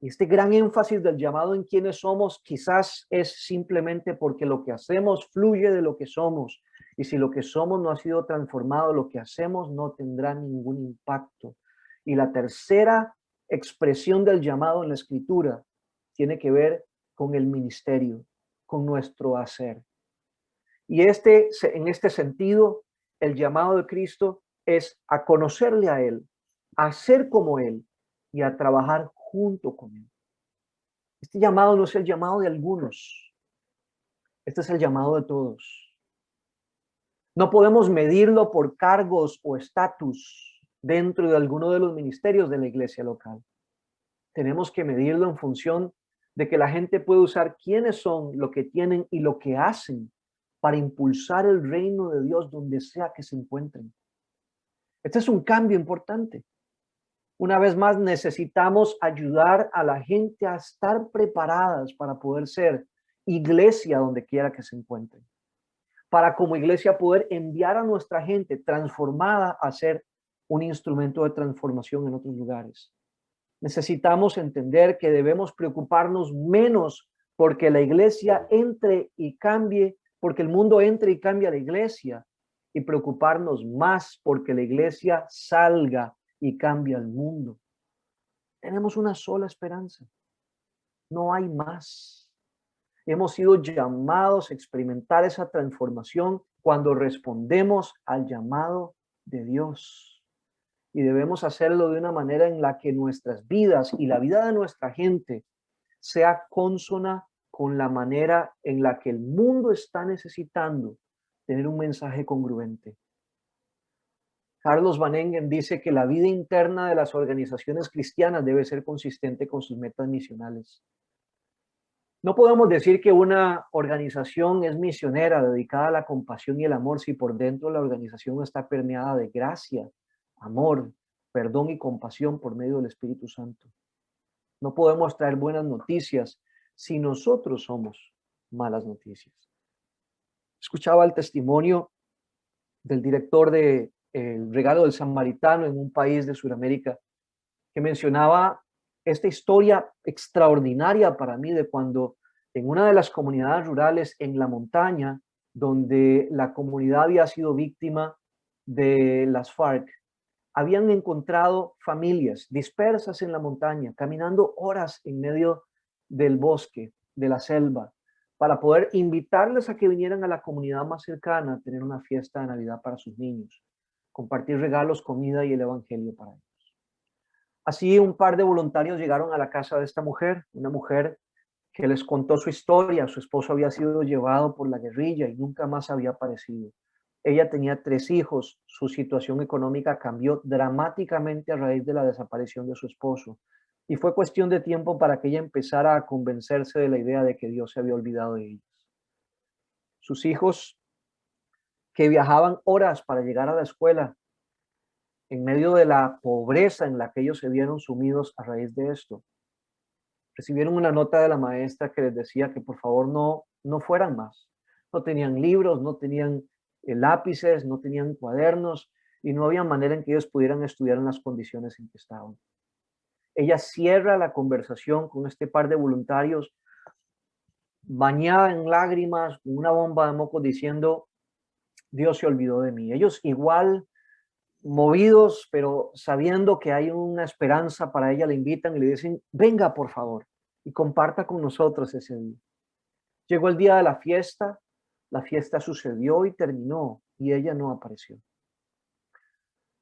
Speaker 1: Y este gran énfasis del llamado en quiénes somos quizás es simplemente porque lo que hacemos fluye de lo que somos. Y si lo que somos no ha sido transformado, lo que hacemos no tendrá ningún impacto. Y la tercera expresión del llamado en la Escritura tiene que ver con el ministerio, con nuestro hacer. Y en este sentido, el llamado de Cristo es a conocerle a Él, a ser como Él y a trabajar junto con Él. Este llamado no es el llamado de algunos, este es el llamado de todos. No podemos medirlo por cargos o estatus dentro de alguno de los ministerios de la iglesia local. Tenemos que medirlo en función de que la gente puede usar quiénes son, lo que tienen y lo que hacen para impulsar el reino de Dios donde sea que se encuentren. Este es un cambio importante. Una vez más, necesitamos ayudar a la gente a estar preparadas para poder ser iglesia donde quiera que se encuentren. Para como iglesia poder enviar a nuestra gente transformada a ser un instrumento de transformación en otros lugares. Necesitamos entender que debemos preocuparnos menos porque la iglesia entre y cambie, porque el mundo entre y cambie a la iglesia, y preocuparnos más porque la iglesia salga y cambie al mundo. Tenemos una sola esperanza, no hay más. Hemos sido llamados a experimentar esa transformación cuando respondemos al llamado de Dios. Y debemos hacerlo de una manera en la que nuestras vidas y la vida de nuestra gente sea consona con la manera en la que el mundo está necesitando tener un mensaje congruente. Carlos Van Engen dice que la vida interna de las organizaciones cristianas debe ser consistente con sus metas misionales. No podemos decir que una organización es misionera, dedicada a la compasión y el amor, si por dentro la organización no está permeada de gracia, amor, perdón y compasión por medio del Espíritu Santo. No podemos traer buenas noticias si nosotros somos malas noticias. Escuchaba el testimonio del director de El Regalo del Samaritano en un país de Sudamérica, que mencionaba esta historia extraordinaria para mí de cuando en una de las comunidades rurales en la montaña, donde la comunidad había sido víctima de las FARC, habían encontrado familias dispersas en la montaña, caminando horas en medio del bosque, de la selva, para poder invitarles a que vinieran a la comunidad más cercana a tener una fiesta de Navidad para sus niños, compartir regalos, comida y el evangelio para ellos. Así un par de voluntarios llegaron a la casa de esta mujer, una mujer que les contó su historia. Su esposo había sido llevado por la guerrilla y nunca más había aparecido. Ella tenía 3 hijos, su situación económica cambió dramáticamente a raíz de la desaparición de su esposo y fue cuestión de tiempo para que ella empezara a convencerse de la idea de que Dios se había olvidado de ellos. Sus hijos, que viajaban horas para llegar a la escuela, en medio de la pobreza en la que ellos se vieron sumidos a raíz de esto, recibieron una nota de la maestra que les decía que por favor no fueran más. No tenían libros, no tenían lápices, no tenían cuadernos y no había manera en que ellos pudieran estudiar en las condiciones en que estaban. Ella cierra la conversación con este par de voluntarios bañada en lágrimas, con una bomba de mocos diciendo, Dios se olvidó de mí. Ellos igual movidos, pero sabiendo que hay una esperanza para ella, le invitan y le dicen, venga por favor y comparta con nosotros ese día. Llegó el día de la fiesta sucedió y terminó y ella no apareció.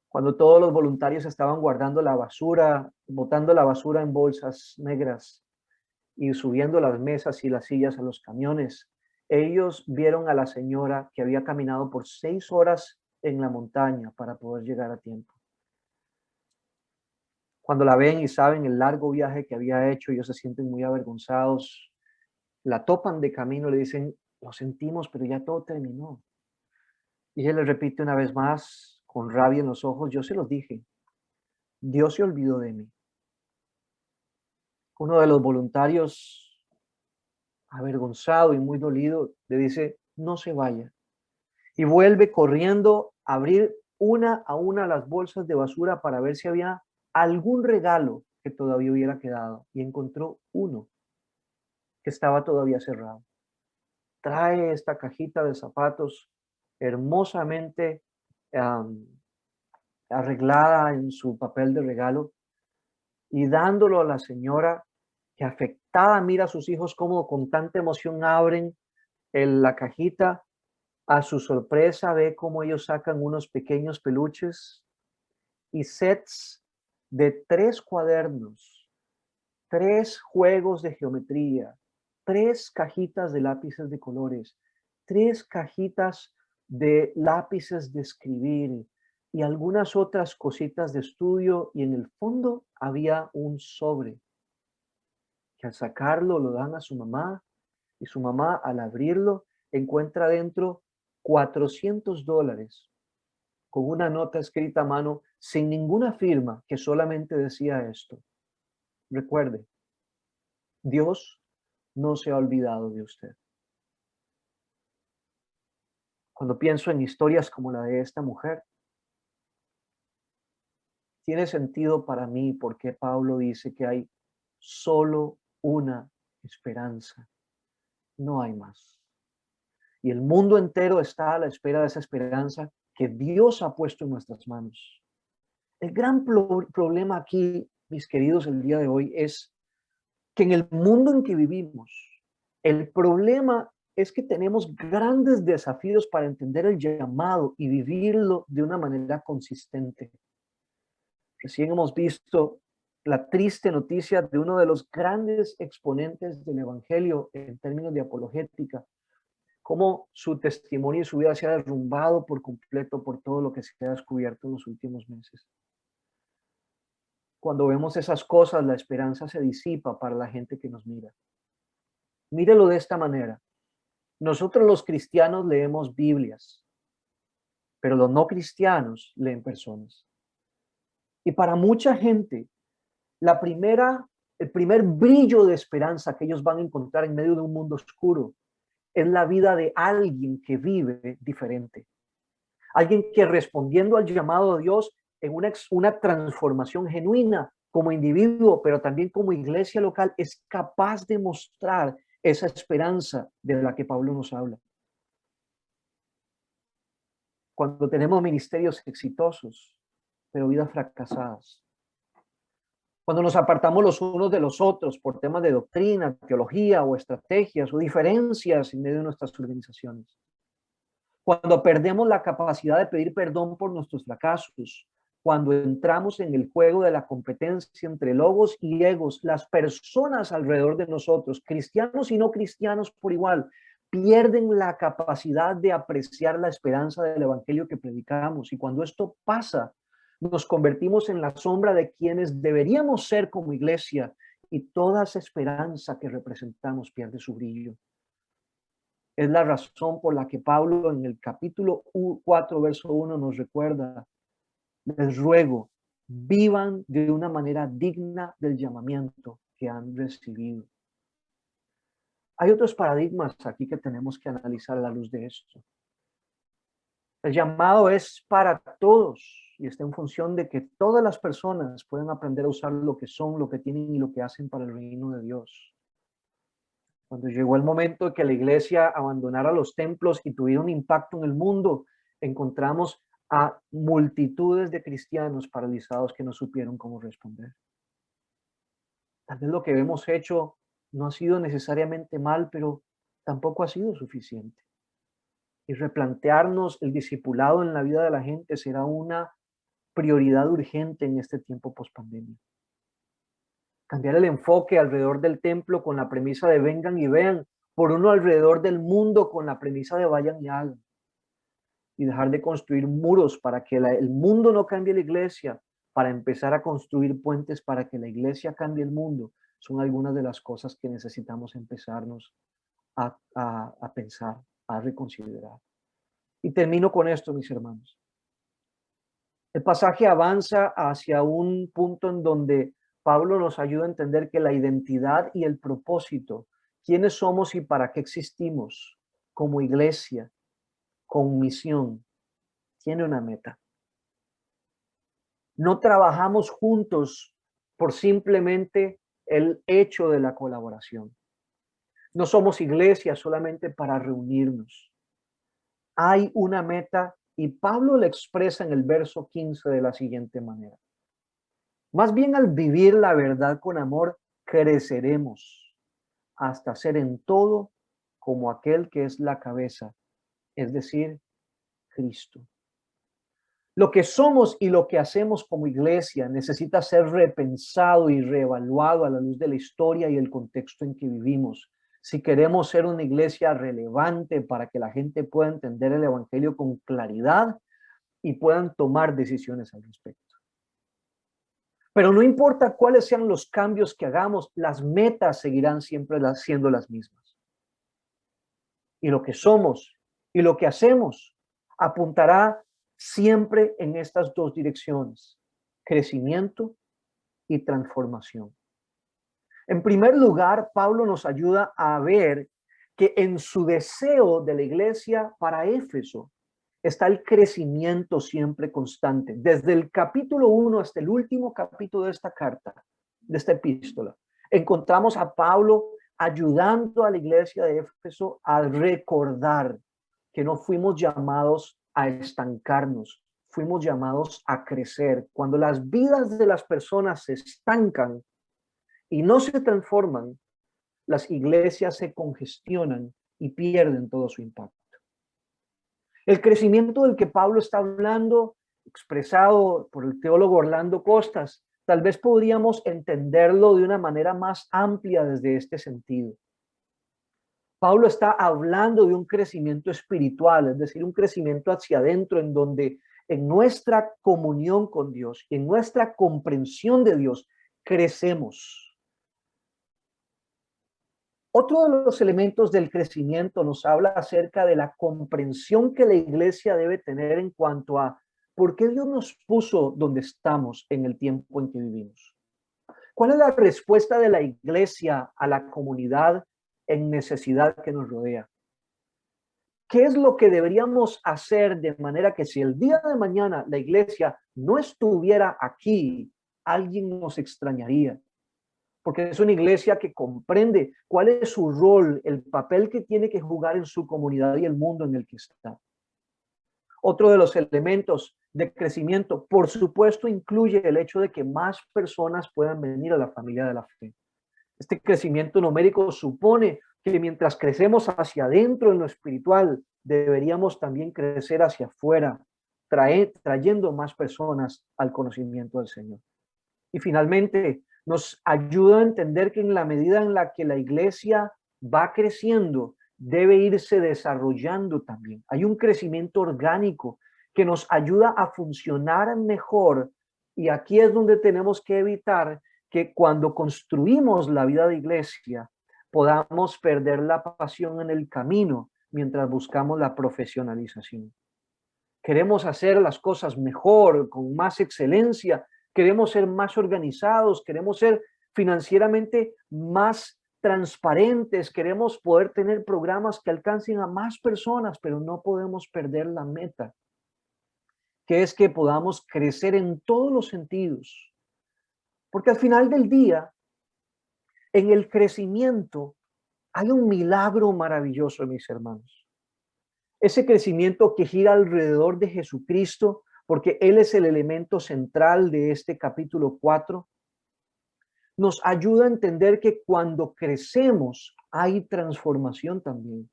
Speaker 1: Cuando todos los voluntarios estaban guardando la basura, botando la basura en bolsas negras y subiendo las mesas y las sillas a los camiones, ellos vieron a la señora que había caminado por 6 horas en la montaña para poder llegar a tiempo. Cuando la ven y saben el largo viaje que había hecho, ellos se sienten muy avergonzados, la topan de camino, le dicen, lo sentimos, pero ya todo terminó. Y ella le repite una vez más, con rabia en los ojos, yo se los dije, Dios se olvidó de mí. Uno de los voluntarios, avergonzado y muy dolido, le dice, no se vaya. Y vuelve corriendo a abrir una a una las bolsas de basura para ver si había algún regalo que todavía hubiera quedado y encontró uno que estaba todavía cerrado. Trae esta cajita de zapatos hermosamente am, arreglada en su papel de regalo y dándolo a la señora, que afectada mira a sus hijos como con tanta emoción abren la cajita. A su sorpresa ve cómo ellos sacan unos pequeños peluches y sets de 3 cuadernos, 3 juegos de geometría, 3 cajitas de lápices de colores, 3 cajitas de lápices de escribir y algunas otras cositas de estudio, y en el fondo había un sobre que al sacarlo lo dan a su mamá, y su mamá al abrirlo encuentra dentro $400 con una nota escrita a mano sin ninguna firma que solamente decía esto: recuerde, Dios no se ha olvidado de usted. Cuando pienso en historias como la de esta mujer, tiene sentido para mí por qué Pablo dice que hay solo una esperanza, no hay más. Y el mundo entero está a la espera de esa esperanza que Dios ha puesto en nuestras manos. El gran problema aquí, mis queridos, el día de hoy es que en el mundo en que vivimos, el problema es que tenemos grandes desafíos para entender el llamado y vivirlo de una manera consistente. Recién hemos visto la triste noticia de uno de los grandes exponentes del evangelio en términos de apologética, cómo su testimonio y su vida se ha derrumbado por completo por todo lo que se ha descubierto en los últimos meses. Cuando vemos esas cosas, la esperanza se disipa para la gente que nos mira. Mírelo de esta manera. Nosotros los cristianos leemos Biblias, pero los no cristianos leen personas. Y para mucha gente, el primer brillo de esperanza que ellos van a encontrar en medio de un mundo oscuro es la vida de alguien que vive diferente. Alguien que, respondiendo al llamado de Dios en una transformación genuina como individuo, pero también como iglesia local, es capaz de mostrar esa esperanza de la que Pablo nos habla. Cuando tenemos ministerios exitosos, pero vidas fracasadas. Cuando nos apartamos los unos de los otros por temas de doctrina, teología o estrategias o diferencias en medio de nuestras organizaciones. Cuando perdemos la capacidad de pedir perdón por nuestros fracasos. Cuando entramos en el juego de la competencia entre logos y egos, las personas alrededor de nosotros, cristianos y no cristianos por igual, pierden la capacidad de apreciar la esperanza del evangelio que predicamos. Y cuando esto pasa, nos convertimos en la sombra de quienes deberíamos ser como iglesia, y toda esa esperanza que representamos pierde su brillo. Es la razón por la que Pablo en el capítulo 4, verso 1 nos recuerda: les ruego, vivan de una manera digna del llamamiento que han recibido. Hay otros paradigmas aquí que tenemos que analizar a la luz de esto. El llamado es para todos y está en función de que todas las personas puedan aprender a usar lo que son, lo que tienen y lo que hacen para el reino de Dios. Cuando llegó el momento de que la iglesia abandonara los templos y tuviera un impacto en el mundo, encontramos a multitudes de cristianos paralizados que no supieron cómo responder. Tal vez lo que hemos hecho no ha sido necesariamente mal, pero tampoco ha sido suficiente. Y replantearnos el discipulado en la vida de la gente será una prioridad urgente en este tiempo pospandemia. Cambiar el enfoque alrededor del templo con la premisa de vengan y vean, por uno alrededor del mundo con la premisa de vayan y hagan. Y dejar de construir muros para que el mundo no cambie la iglesia, para empezar a construir puentes para que la iglesia cambie el mundo, son algunas de las cosas que necesitamos empezarnos a pensar, a reconsiderar. Y termino con esto, mis hermanos. El pasaje avanza hacia un punto en donde Pablo nos ayuda a entender que la identidad y el propósito, quiénes somos y para qué existimos como iglesia, con misión, tiene una meta. No trabajamos juntos por simplemente el hecho de la colaboración. No somos iglesia solamente para reunirnos. Hay una meta y Pablo la expresa en el verso 15 de la siguiente manera. Más bien al vivir la verdad con amor, creceremos hasta ser en todo como aquel que es la cabeza, es decir, Cristo. Lo que somos y lo que hacemos como iglesia necesita ser repensado y reevaluado a la luz de la historia y el contexto en que vivimos. Si queremos ser una iglesia relevante para que la gente pueda entender el evangelio con claridad y puedan tomar decisiones al respecto. Pero no importa cuáles sean los cambios que hagamos, las metas seguirán siempre siendo las mismas. Y lo que somos y lo que hacemos apuntará siempre en estas dos direcciones: crecimiento y transformación. En primer lugar, Pablo nos ayuda a ver que en su deseo de la iglesia para Éfeso está el crecimiento siempre constante. Desde el capítulo 1 hasta el último capítulo de esta carta, de esta epístola, encontramos a Pablo ayudando a la iglesia de Éfeso a recordar que no fuimos llamados a estancarnos, fuimos llamados a crecer. Cuando las vidas de las personas se estancan y no se transforman, las iglesias se congestionan y pierden todo su impacto. El crecimiento del que Pablo está hablando, expresado por el teólogo Orlando Costas, tal vez podríamos entenderlo de una manera más amplia desde este sentido. Pablo está hablando de un crecimiento espiritual, es decir, un crecimiento hacia adentro en donde en nuestra comunión con Dios, en nuestra comprensión de Dios, crecemos. Otro de los elementos del crecimiento nos habla acerca de la comprensión que la iglesia debe tener en cuanto a por qué Dios nos puso donde estamos en el tiempo en que vivimos. ¿Cuál es la respuesta de la iglesia a la comunidad en necesidad que nos rodea? ¿Qué es lo que deberíamos hacer de manera que si el día de mañana la iglesia no estuviera aquí, alguien nos extrañaría? Porque es una iglesia que comprende cuál es su rol, el papel que tiene que jugar en su comunidad y el mundo en el que está. Otro de los elementos de crecimiento, por supuesto, incluye el hecho de que más personas puedan venir a la familia de la fe. Este crecimiento numérico supone que mientras crecemos hacia adentro en lo espiritual, deberíamos también crecer hacia afuera, trayendo más personas al conocimiento del Señor. Y finalmente, nos ayuda a entender que en la medida en la que la iglesia va creciendo, debe irse desarrollando también. Hay un crecimiento orgánico que nos ayuda a funcionar mejor. Y aquí es donde tenemos que evitar que cuando construimos la vida de iglesia, podamos perder la pasión en el camino mientras buscamos la profesionalización. Queremos hacer las cosas mejor, con más excelencia, queremos ser más organizados, queremos ser financieramente más transparentes, queremos poder tener programas que alcancen a más personas, pero no podemos perder la meta, que es que podamos crecer en todos los sentidos. Porque al final del día, en el crecimiento, hay un milagro maravilloso, mis hermanos. Ese crecimiento que gira alrededor de Jesucristo, porque Él es el elemento central de este capítulo 4, nos ayuda a entender que cuando crecemos hay transformación también.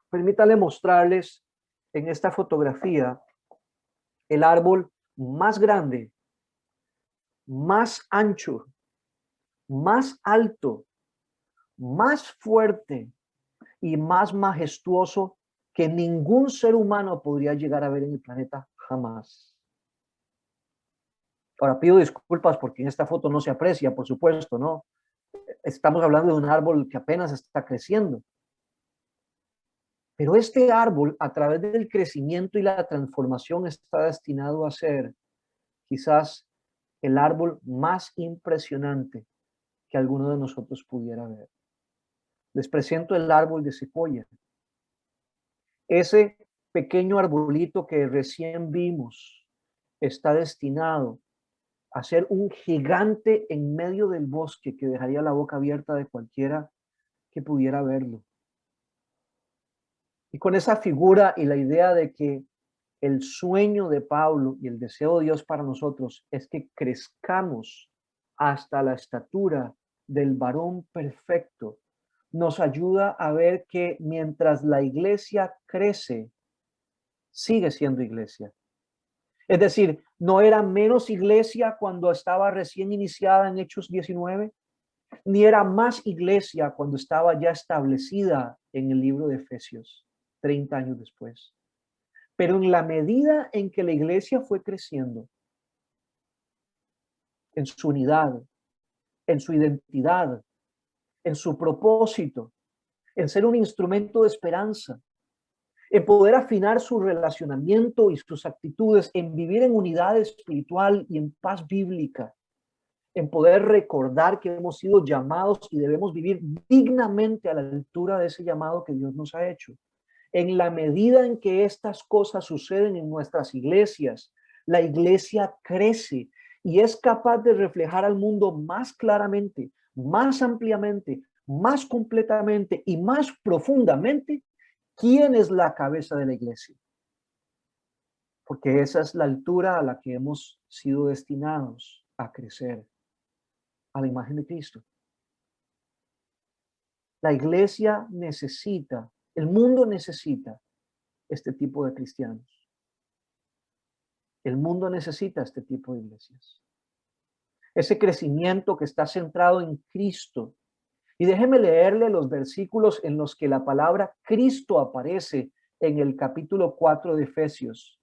Speaker 1: Permítale mostrarles en esta fotografía el árbol más grande, más ancho, más alto, más fuerte y más majestuoso que ningún ser humano podría llegar a ver en el planeta jamás. Ahora pido disculpas porque en esta foto no se aprecia, por supuesto, ¿no? Estamos hablando de un árbol que apenas está creciendo. Pero este árbol, a través del crecimiento y la transformación, está destinado a ser quizás el árbol más impresionante que alguno de nosotros pudiera ver. Les presento el árbol de secuoya. Ese pequeño arbolito que recién vimos está destinado a ser un gigante en medio del bosque que dejaría la boca abierta de cualquiera que pudiera verlo. Y con esa figura y la idea de que el sueño de Pablo y el deseo de Dios para nosotros es que crezcamos hasta la estatura del varón perfecto, nos ayuda a ver que mientras la iglesia crece, sigue siendo iglesia. Es decir, no era menos iglesia cuando estaba recién iniciada en Hechos 19, ni era más iglesia cuando estaba ya establecida en el libro de Efesios, 30 años después. Pero en la medida en que la iglesia fue creciendo, en su unidad, en su identidad, en su propósito, en ser un instrumento de esperanza, en poder afinar su relacionamiento y sus actitudes, en vivir en unidad espiritual y en paz bíblica, en poder recordar que hemos sido llamados y debemos vivir dignamente a la altura de ese llamado que Dios nos ha hecho. En la medida en que estas cosas suceden en nuestras iglesias, la iglesia crece y es capaz de reflejar al mundo más claramente, más ampliamente, más completamente y más profundamente quién es la cabeza de la iglesia. Porque esa es la altura a la que hemos sido destinados a crecer, a la imagen de Cristo. La iglesia necesita, el mundo necesita este tipo de cristianos. El mundo necesita este tipo de iglesias. Ese crecimiento que está centrado en Cristo. Y déjeme leerle los versículos en los que la palabra Cristo aparece en el capítulo 4 de Efesios.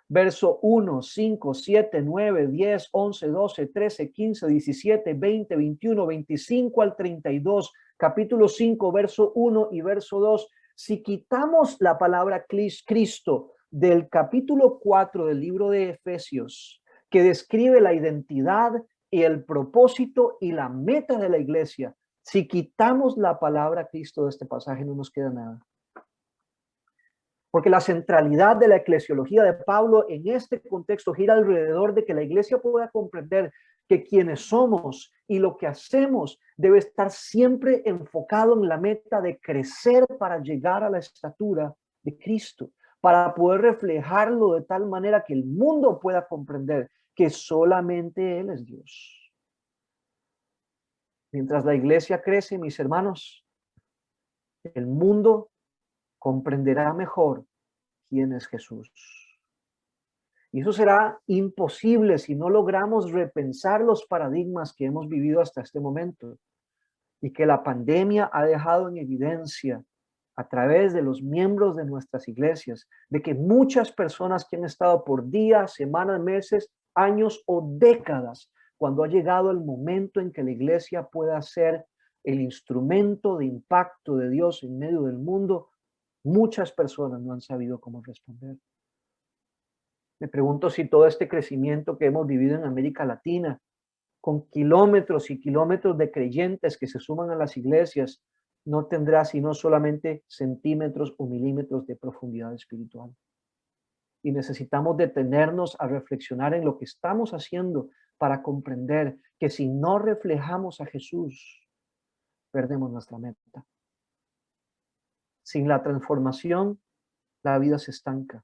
Speaker 1: Verso 1, 5, 7, 9, 10, 11, 12, 13, 15, 17, 20, 21, 25 al 32. Capítulo 5, verso 1 y verso 2. Si quitamos la palabra Cristo del capítulo 4 del libro de Efesios, que describe la identidad y el propósito y la meta de la iglesia, si quitamos la palabra Cristo de este pasaje, no nos queda nada. Porque la centralidad de la eclesiología de Pablo en este contexto gira alrededor de que la iglesia pueda comprender que quienes somos y lo que hacemos debe estar siempre enfocado en la meta de crecer para llegar a la estatura de Cristo, para poder reflejarlo de tal manera que el mundo pueda comprender que solamente Él es Dios. Mientras la iglesia crece, mis hermanos, el mundo comprenderá mejor quién es Jesús. Y eso será imposible si no logramos repensar los paradigmas que hemos vivido hasta este momento y que la pandemia ha dejado en evidencia a través de los miembros de nuestras iglesias, de que muchas personas que han estado por días, semanas, meses, años o décadas, cuando ha llegado el momento en que la iglesia pueda ser el instrumento de impacto de Dios en medio del mundo, muchas personas no han sabido cómo responder. Me pregunto si todo este crecimiento que hemos vivido en América Latina, con kilómetros y kilómetros de creyentes que se suman a las iglesias, no tendrá sino solamente centímetros o milímetros de profundidad espiritual. Y necesitamos detenernos a reflexionar en lo que estamos haciendo para comprender que si no reflejamos a Jesús, perdemos nuestra meta. Sin la transformación, la vida se estanca.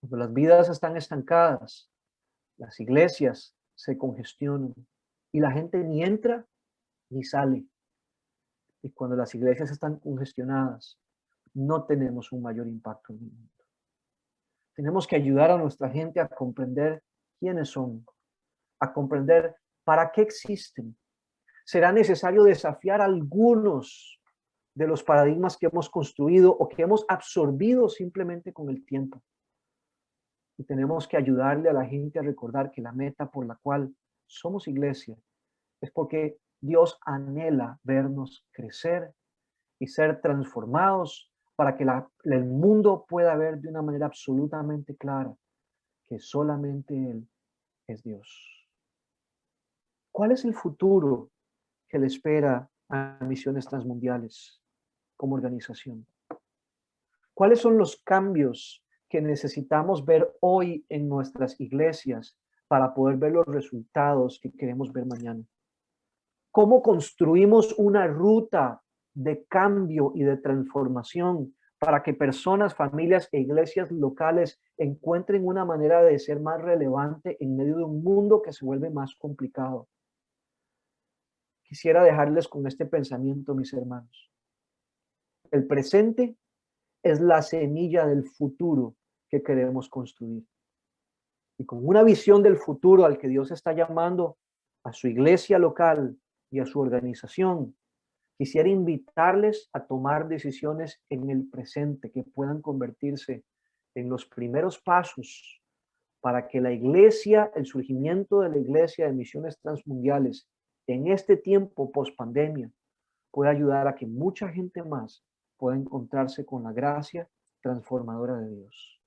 Speaker 1: Cuando las vidas están estancadas, las iglesias se congestionan y la gente ni entra ni sale. Y cuando las iglesias están congestionadas, no tenemos un mayor impacto en el mundo. Tenemos que ayudar a nuestra gente a comprender quiénes son, a comprender para qué existen. Será necesario desafiar algunos de los paradigmas que hemos construido o que hemos absorbido simplemente con el tiempo. Y tenemos que ayudarle a la gente a recordar que la meta por la cual somos iglesia es porque Dios anhela vernos crecer y ser transformados para que el mundo pueda ver de una manera absolutamente clara que solamente Él es Dios. ¿Cuál es el futuro que le espera a Misiones Transmundiales como organización? ¿Cuáles son los cambios que necesitamos ver hoy en nuestras iglesias para poder ver los resultados que queremos ver mañana. ¿Cómo construimos una ruta de cambio y de transformación para que personas, familias e iglesias locales encuentren una manera de ser más relevante en medio de un mundo que se vuelve más complicado? Quisiera dejarles con este pensamiento, mis hermanos. El presente es la semilla del futuro que queremos construir. Y con una visión del futuro al que Dios está llamando a su iglesia local y a su organización, quisiera invitarles a tomar decisiones en el presente que puedan convertirse en los primeros pasos para que la iglesia, el surgimiento de la iglesia de misiones transmundiales en este tiempo post pandemia pueda ayudar a que mucha gente más pueda encontrarse con la gracia transformadora de Dios.